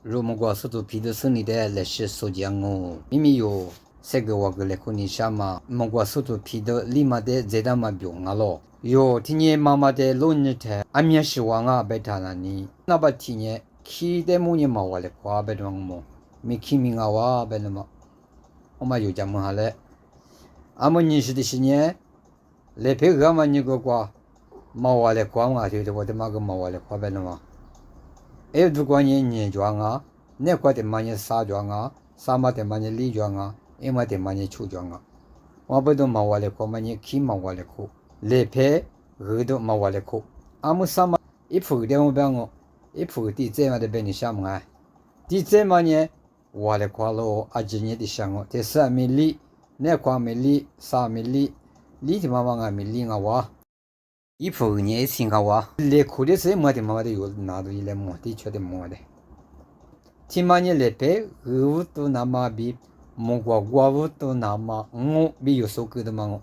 如么个速度皮的生理的来是所讲哦，明明有这个我个来看你下嘛，么个速度皮的立马的在他嘛用啊咯。有听见妈妈的老人的，俺们希望啊，别他那里，那把听见，起的么年嘛我来夸别的么，没起名啊哇别的么，我们有讲么哈嘞，俺们认识的些年，来陪俺们那个瓜，嘛我来夸嘛，就是我的妈个嘛我来夸别的么，哎，如果你装啊，那块的嘛你啥装啊，啥嘛的嘛你里装啊，哎嘛的嘛你出装啊，我不都嘛我来夸嘛你起嘛我来夸。来陪耳朵嘛我来哭，阿姆啥嘛一铺的我帮我，一铺的这嘛的被你想么哎，的这嘛呢我来夸咯，阿今年的想我，这是没理，那夸没理，啥没理，理的妈妈啊没理我哇，一铺呢一心个哇，来哭的是么的妈妈的有拿到一来么的确的么的，听嘛呢来陪耳朵那么比，么瓜耳朵那么我比有手个的嘛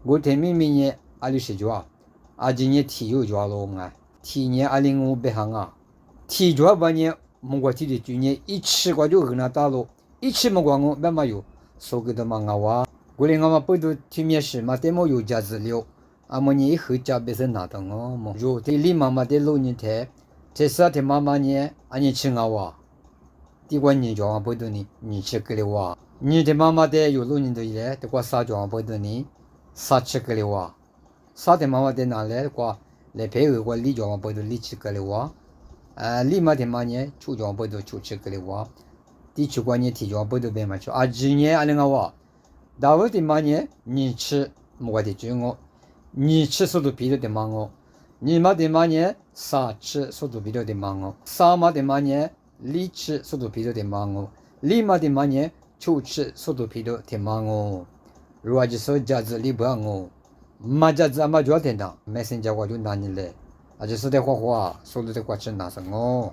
我天明明呢。阿里是抓，阿今年体育抓了我体年阿零五百行啊，体抓半年，蒙古体的去年一吃过就跟他打了，一吃么光我别嘛有，说给他嘛我哇，过来我们不都体面试嘛，得么有价值了，阿么你以后加别是拿到我么，如对你妈妈的老人台，这啥的妈妈呢，阿你吃我哇，第关你叫我不都你，你吃个了哇，你的妈妈的有老人的嘞，这个啥叫我不都你，啥吃个了哇。啥的妈妈的拿来过来配合我李家王不都李吃个了哇，李妈的妈呢出家不都出吃个了哇，地区关呢提家不都别嘛去，今年阿那个哇，大卫的妈呢你吃我的就我，你吃速度比的妈我，你妈的妈呢啥吃速度比的妈我，啥妈的妈呢李吃速度比的妈我，李妈的妈呢出吃速度比的妈我，如果就是价值里不我。嘛家子嘛就要听到，没生家我就拿你来，而且是得花花，说的得过去拿什么？